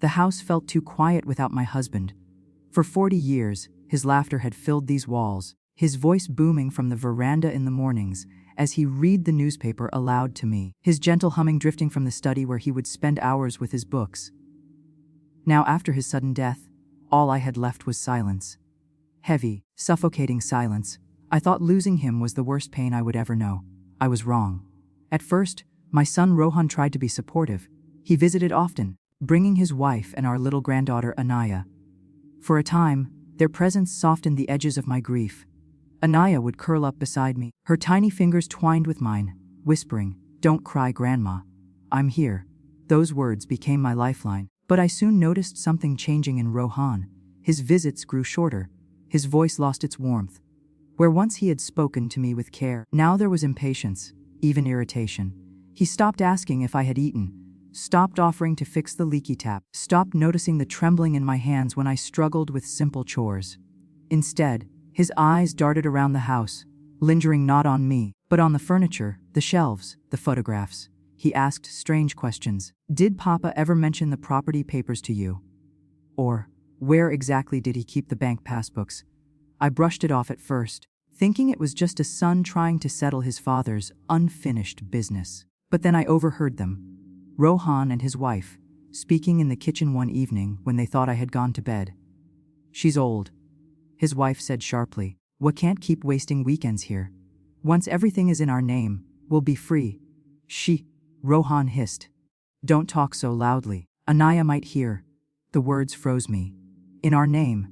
The house felt too quiet without my husband. For 40 years, his laughter had filled these walls, his voice booming from the veranda in the mornings as he read the newspaper aloud to me, his gentle humming drifting from the study where he would spend hours with his books. Now, after his sudden death, all I had left was silence. Heavy, suffocating silence. I thought losing him was the worst pain I would ever know. I was wrong. At first, my son Rohan tried to be supportive. He visited often, bringing his wife and our little granddaughter Anaya. For a time, their presence softened the edges of my grief. Anaya would curl up beside me, her tiny fingers twined with mine, whispering, "Don't cry, Grandma. I'm here." Those words became my lifeline. But I soon noticed something changing in Rohan. His visits grew shorter. His voice lost its warmth. Where once he had spoken to me with care, now there was impatience, even irritation. He stopped asking if I had eaten, stopped offering to fix the leaky tap, stopped noticing the trembling in my hands when I struggled with simple chores. Instead, his eyes darted around the house, lingering not on me, but on the furniture, the shelves, the photographs. He asked strange questions. Did Papa ever mention the property papers to you? Or, where exactly did he keep the bank passbooks? I brushed it off at first, thinking it was just a son trying to settle his father's unfinished business. But then I overheard them. Rohan and his wife, speaking in the kitchen one evening when they thought I had gone to bed. "She's old," his wife said sharply. "We can't keep wasting weekends here. Once everything is in our name, we'll be free." Rohan hissed. "Don't talk so loudly. Anaya might hear." The words froze me. In our name.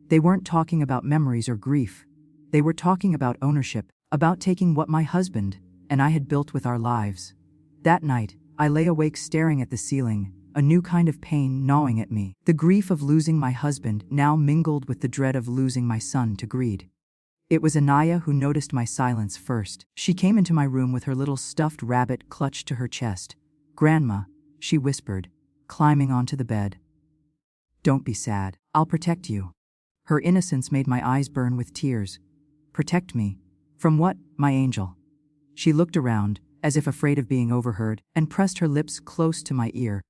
They weren't talking about memories or grief. They were talking about ownership, about taking what my husband and I had built with our lives. That night, I lay awake staring at the ceiling, a new kind of pain gnawing at me. The grief of losing my husband now mingled with the dread of losing my son to greed. It was Anaya who noticed my silence first. She came into my room with her little stuffed rabbit clutched to her chest. "Grandma," she whispered, climbing onto the bed. "Don't be sad. I'll protect you." Her innocence made my eyes burn with tears. "Protect me? From what, my angel?" She looked around, as if afraid of being overheard, and pressed her lips close to my ear.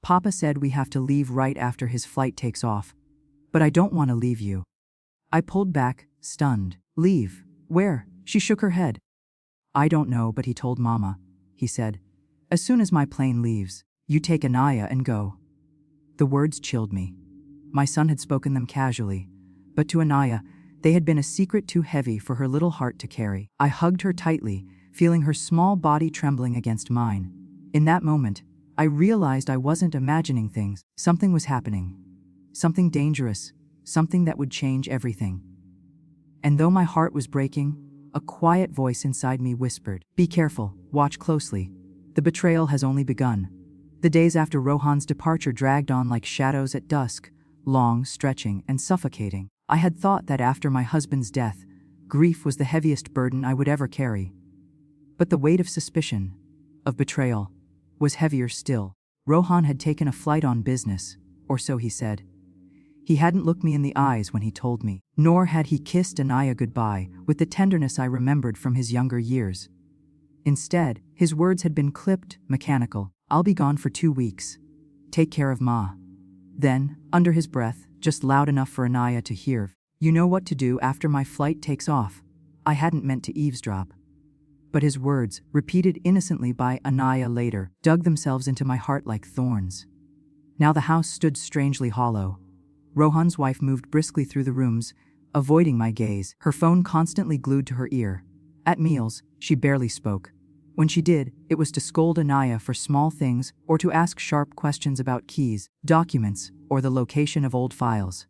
"Papa said we have to leave right after his flight takes off. But I don't want to leave you." I pulled back, stunned. "Leave? Where?" She shook her head. "I don't know, but he told Mama," he said. "As soon as my plane leaves, you take Anaya and go." The words chilled me. My son had spoken them casually, but to Anaya, they had been a secret too heavy for her little heart to carry. I hugged her tightly, feeling her small body trembling against mine. In that moment, I realized I wasn't imagining things. Something was happening. Something dangerous. Something that would change everything. And though my heart was breaking, a quiet voice inside me whispered, "Be careful, watch closely. The betrayal has only begun." The days after Rohan's departure dragged on like shadows at dusk, long, stretching, and suffocating. I had thought that after my husband's death, grief was the heaviest burden I would ever carry. But the weight of suspicion, of betrayal, was heavier still. Rohan had taken a flight on business, or so he said. He hadn't looked me in the eyes when he told me, nor had he kissed Anaya goodbye with the tenderness I remembered from his younger years. Instead, his words had been clipped, mechanical. "I'll be gone for 2 weeks. Take care of Ma." Then, under his breath, just loud enough for Anaya to hear, "You know what to do after my flight takes off." I hadn't meant to eavesdrop. But his words, repeated innocently by Anaya later, dug themselves into my heart like thorns. Now the house stood strangely hollow. Rohan's wife moved briskly through the rooms, avoiding my gaze, her phone constantly glued to her ear. At meals, she barely spoke. When she did, it was to scold Anaya for small things or to ask sharp questions about keys, documents, or the location of old files.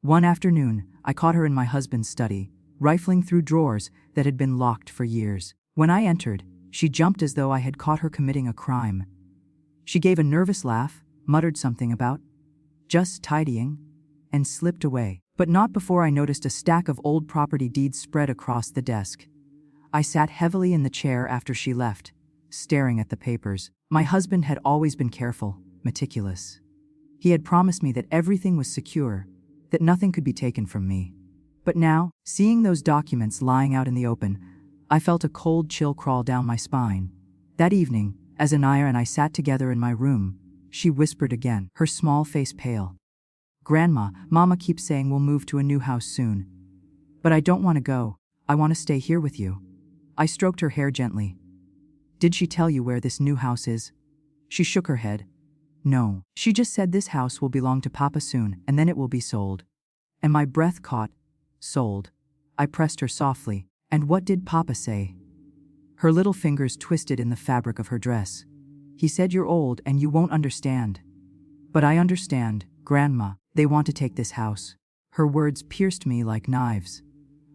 One afternoon, I caught her in my husband's study, rifling through drawers that had been locked for years. When I entered, she jumped as though I had caught her committing a crime. She gave a nervous laugh, muttered something about just tidying, and slipped away, but not before I noticed a stack of old property deeds spread across the desk. I sat heavily in the chair after she left, staring at the papers. My husband had always been careful, meticulous. He had promised me that everything was secure, that nothing could be taken from me. But now, seeing those documents lying out in the open, I felt a cold chill crawl down my spine. That evening, as Anaya and I sat together in my room, she whispered again, her small face pale. Grandma, Mama keeps saying we'll move to a new house soon. But I don't want to go. I want to stay here with you. I stroked her hair gently. Did she tell you where this new house is? She shook her head. No, she just said this house will belong to Papa soon, and then it will be sold. And my breath caught. Sold. I pressed her softly. And what did Papa say? Her little fingers twisted in the fabric of her dress. He said you're old and you won't understand. But I understand, Grandma. They want to take this house. Her words pierced me like knives.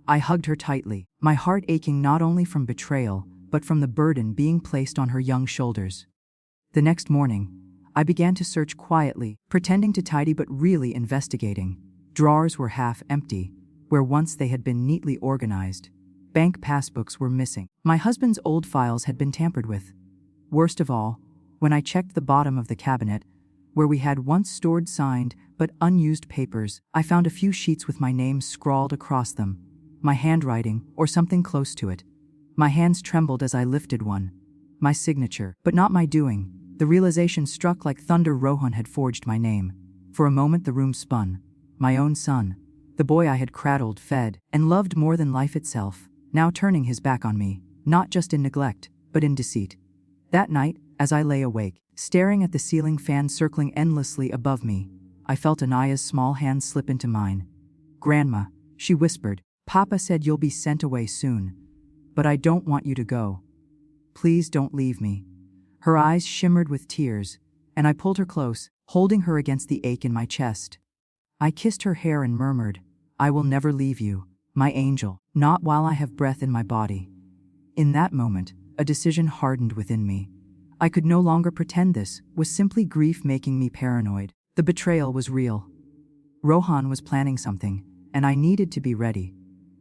I hugged her tightly, my heart aching not only from betrayal, but from the burden being placed on her young shoulders. The next morning, I began to search quietly, pretending to tidy but really investigating. Drawers were half empty, where once they had been neatly organized. Bank passbooks were missing. My husband's old files had been tampered with. Worst of all, when I checked the bottom of the cabinet, where we had once stored signed but unused papers, I found a few sheets with my name scrawled across them. My handwriting, or something close to it. My hands trembled as I lifted one. My signature, but not my doing. The realization struck like thunder. Rohan had forged my name. For a moment the room spun. My own son, the boy I had cradled, fed, and loved more than life itself, now turning his back on me, not just in neglect, but in deceit. That night, as I lay awake, staring at the ceiling fan circling endlessly above me, I felt Anaya's small hand slip into mine. Grandma, she whispered, Papa said you'll be sent away soon. But I don't want you to go. Please don't leave me. Her eyes shimmered with tears, and I pulled her close, holding her against the ache in my chest. I kissed her hair and murmured, I will never leave you, my angel, not while I have breath in my body. In that moment, a decision hardened within me. I could no longer pretend this was simply grief making me paranoid. The betrayal was real. Rohan was planning something, and I needed to be ready.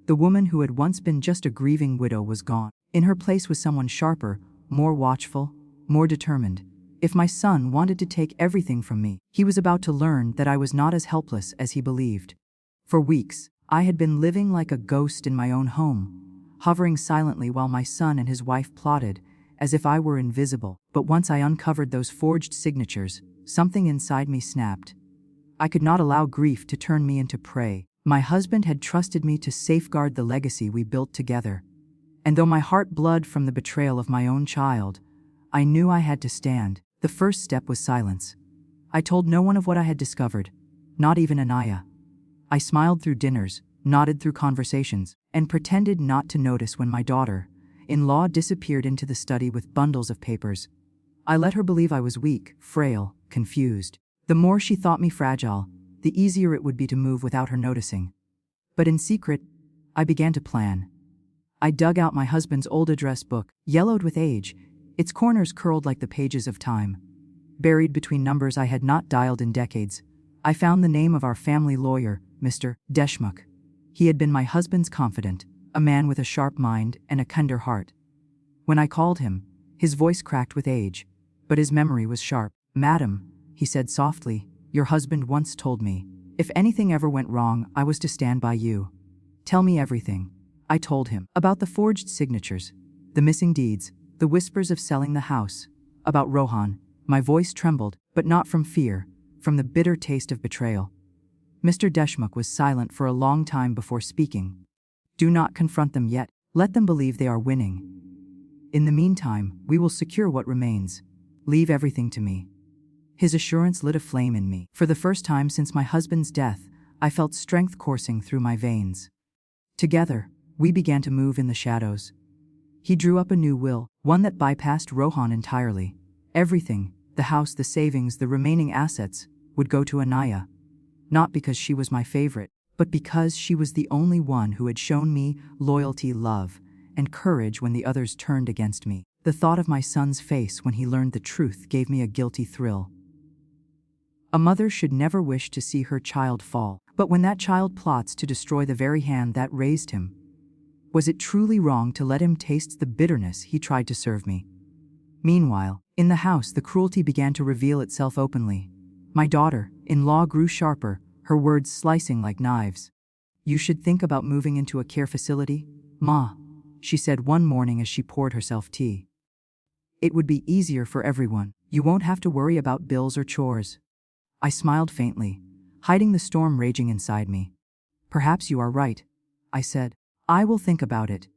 The woman who had once been just a grieving widow was gone. In her place was someone sharper, more watchful, more determined. If my son wanted to take everything from me, he was about to learn that I was not as helpless as he believed. For weeks, I had been living like a ghost in my own home, hovering silently while my son and his wife plotted, as if I were invisible. But once I uncovered those forged signatures, something inside me snapped. I could not allow grief to turn me into prey. My husband had trusted me to safeguard the legacy we built together. And though my heart bled from the betrayal of my own child, I knew I had to stand. The first step was silence. I told no one of what I had discovered, not even Anaya. I smiled through dinners, nodded through conversations, and pretended not to notice when my daughter-in-law disappeared into the study with bundles of papers. I let her believe I was weak, frail, confused. The more she thought me fragile, the easier it would be to move without her noticing. But in secret, I began to plan. I dug out my husband's old address book, yellowed with age, its corners curled like the pages of time. Buried between numbers I had not dialed in decades, I found the name of our family lawyer, Mr. Deshmukh. He had been my husband's confidant, a man with a sharp mind and a kinder heart. When I called him, his voice cracked with age, but his memory was sharp. Madam, he said softly, your husband once told me, if anything ever went wrong, I was to stand by you. Tell me everything. I told him about the forged signatures, the missing deeds, the whispers of selling the house, about Rohan. My voice trembled, but not from fear, from the bitter taste of betrayal. Mr. Deshmukh was silent for a long time before speaking. Do not confront them yet. Let them believe they are winning. In the meantime, we will secure what remains. Leave everything to me. His assurance lit a flame in me. For the first time since my husband's death, I felt strength coursing through my veins. Together, we began to move in the shadows. He drew up a new will, one that bypassed Rohan entirely. Everything, the house, the savings, the remaining assets, would go to Anaya. Not because she was my favorite, but because she was the only one who had shown me loyalty, love, and courage when the others turned against me. The thought of my son's face when he learned the truth gave me a guilty thrill. A mother should never wish to see her child fall, but when that child plots to destroy the very hand that raised him, was it truly wrong to let him taste the bitterness he tried to serve me? Meanwhile, in the house the cruelty began to reveal itself openly. My daughter-in-law grew sharper, her words slicing like knives. You should think about moving into a care facility, Ma, she said one morning as she poured herself tea. It would be easier for everyone. You won't have to worry about bills or chores. I smiled faintly, hiding the storm raging inside me. Perhaps you are right, I said. I will think about it.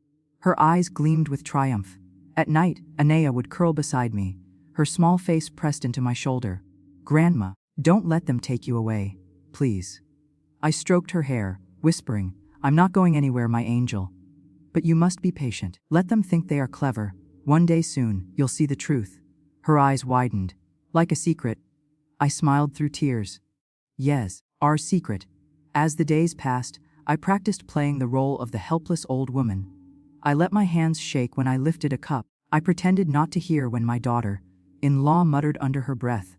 Her eyes gleamed with triumph. At night, Anaya would curl beside me, her small face pressed into my shoulder. Grandma, don't let them take you away, please. I stroked her hair, whispering, I'm not going anywhere, my angel. But you must be patient. Let them think they are clever. One day soon, you'll see the truth. Her eyes widened. Like a secret. I smiled through tears. Yes, our secret. As the days passed, I practiced playing the role of the helpless old woman. I let my hands shake when I lifted a cup. I pretended not to hear when my daughter-in-law muttered under her breath.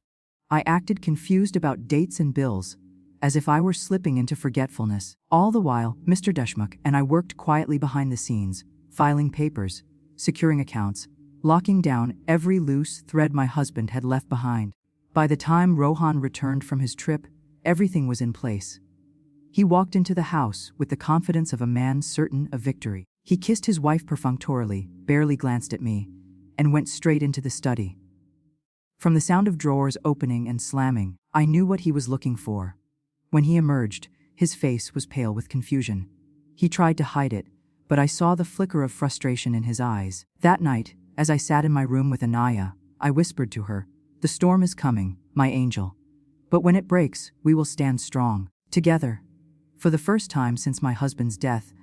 I acted confused about dates and bills, as if I were slipping into forgetfulness. All the while, Mr. Deshmukh and I worked quietly behind the scenes, filing papers, securing accounts, locking down every loose thread my husband had left behind. By the time Rohan returned from his trip, everything was in place. He walked into the house with the confidence of a man certain of victory. He kissed his wife perfunctorily, barely glanced at me, and went straight into the study. From the sound of drawers opening and slamming, I knew what he was looking for. When he emerged, his face was pale with confusion. He tried to hide it, but I saw the flicker of frustration in his eyes. That night, as I sat in my room with Anaya, I whispered to her, "The storm is coming, my angel. But when it breaks, we will stand strong, together." For the first time since my husband's death,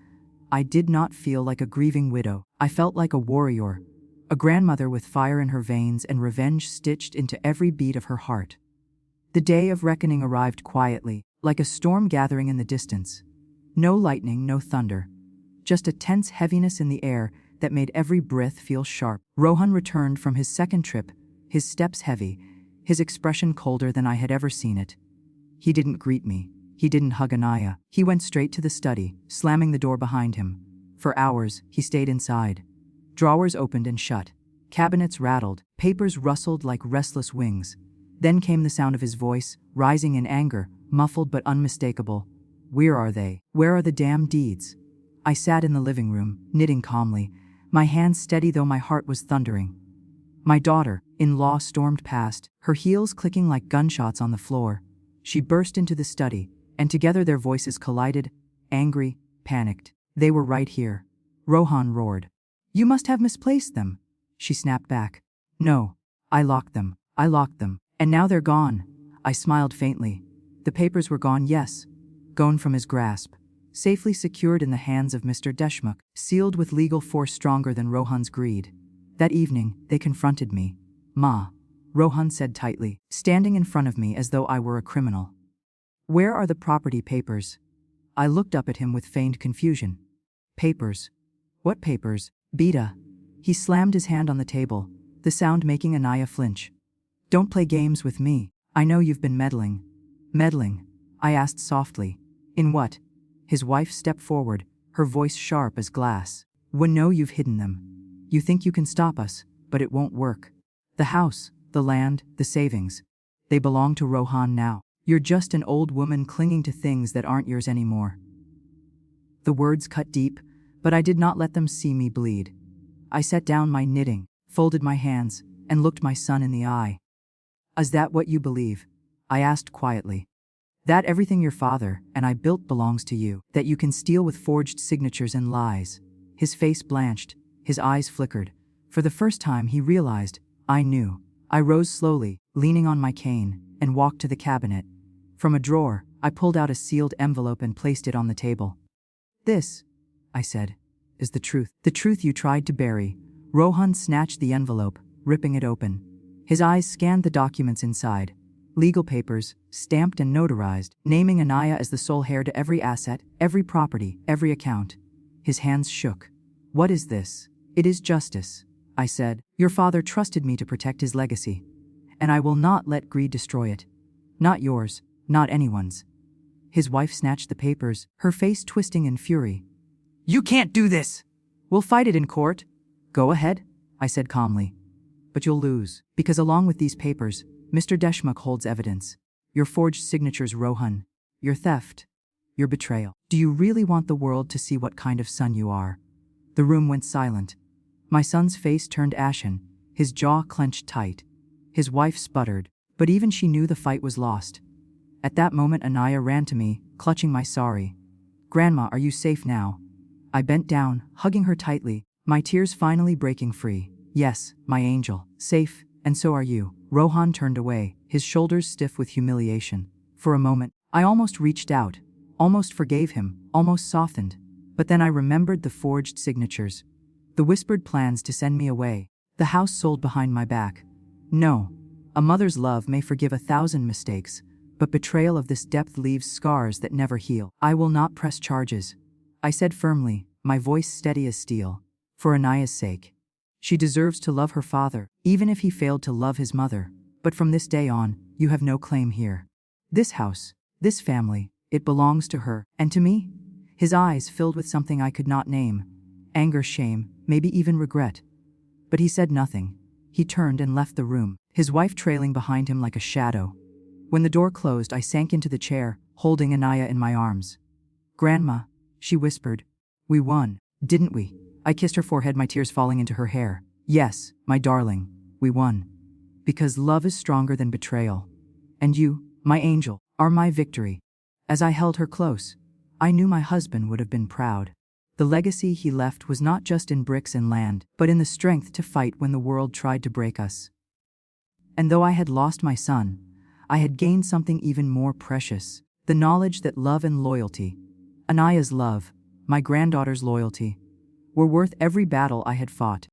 I did not feel like a grieving widow. I felt like a warrior, a grandmother with fire in her veins and revenge stitched into every beat of her heart. The day of reckoning arrived quietly, like a storm gathering in the distance. No lightning, no thunder. Just a tense heaviness in the air that made every breath feel sharp. Rohan returned from his second trip, his steps heavy, his expression colder than I had ever seen it. He didn't greet me. He didn't hug Anaya. He went straight to the study, slamming the door behind him. For hours, he stayed inside. Drawers opened and shut. Cabinets rattled. Papers rustled like restless wings. Then came the sound of his voice, rising in anger, muffled but unmistakable. Where are they? Where are the damn deeds? I sat in the living room, knitting calmly, my hands steady though my heart was thundering. My daughter-in-law stormed past, her heels clicking like gunshots on the floor. She burst into the study, and together their voices collided, angry, panicked. They were right here. Rohan roared. You must have misplaced them. She snapped back. No, I locked them. And now they're gone. I smiled faintly. The papers were gone, yes. Gone from his grasp. Safely secured in the hands of Mr. Deshmukh, sealed with legal force stronger than Rohan's greed. That evening, they confronted me. Ma, Rohan said tightly, standing in front of me as though I were a criminal. Where are the property papers? I looked up at him with feigned confusion. Papers? What papers? Beta. He slammed his hand on the table, the sound making Anaya flinch. Don't play games with me. I know you've been meddling. Meddling? I asked softly. In what? His wife stepped forward, her voice sharp as glass. We know you've hidden them. You think you can stop us, but it won't work. The house, the land, the savings. They belong to Rohan now. You're just an old woman clinging to things that aren't yours anymore. The words cut deep, but I did not let them see me bleed. I set down my knitting, folded my hands, and looked my son in the eye. Is that what you believe? I asked quietly. That everything your father and I built belongs to you, that you can steal with forged signatures and lies? His face blanched, his eyes flickered. For the first time he realized, I knew. I rose slowly, leaning on my cane, and walked to the cabinet. From a drawer, I pulled out a sealed envelope and placed it on the table. This, I said, is the truth you tried to bury. Rohan snatched the envelope, ripping it open. His eyes scanned the documents inside. Legal papers, stamped and notarized, naming Anaya as the sole heir to every asset, every property, every account. His hands shook. What is this? It is justice, I said. Your father trusted me to protect his legacy, and I will not let greed destroy it. Not yours, not anyone's. His wife snatched the papers, her face twisting in fury. You can't do this! We'll fight it in court. Go ahead, I said calmly. But you'll lose, because along with these papers, Mr. Deshmukh holds evidence. Your forged signatures, Rohan. Your theft. Your betrayal. Do you really want the world to see what kind of son you are? The room went silent. My son's face turned ashen, his jaw clenched tight. His wife sputtered, but even she knew the fight was lost. At that moment Anaya ran to me, clutching my sari. "Grandma, are you safe now?" I bent down, hugging her tightly, my tears finally breaking free. "Yes, my angel, safe, and so are you." Rohan turned away, his shoulders stiff with humiliation. For a moment, I almost reached out, almost forgave him, almost softened. But then I remembered the forged signatures, the whispered plans to send me away, the house sold behind my back. No, a mother's love may forgive 1,000 mistakes, but betrayal of this depth leaves scars that never heal. "I will not press charges," I said firmly, my voice steady as steel. "For Anaya's sake. She deserves to love her father, even if he failed to love his mother. But from this day on, you have no claim here. This house, this family, it belongs to her, and to me." His eyes filled with something I could not name. Anger, shame, maybe even regret. But he said nothing. He turned and left the room, his wife trailing behind him like a shadow. When the door closed, I sank into the chair, holding Anaya in my arms. "Grandma," she whispered. "We won, didn't we?" I kissed her forehead, my tears falling into her hair. "Yes, my darling, we won. Because love is stronger than betrayal. And you, my angel, are my victory." As I held her close, I knew my husband would have been proud. The legacy he left was not just in bricks and land, but in the strength to fight when the world tried to break us. And though I had lost my son, I had gained something even more precious, the knowledge that love and loyalty, Anaya's love, my granddaughter's loyalty, were worth every battle I had fought.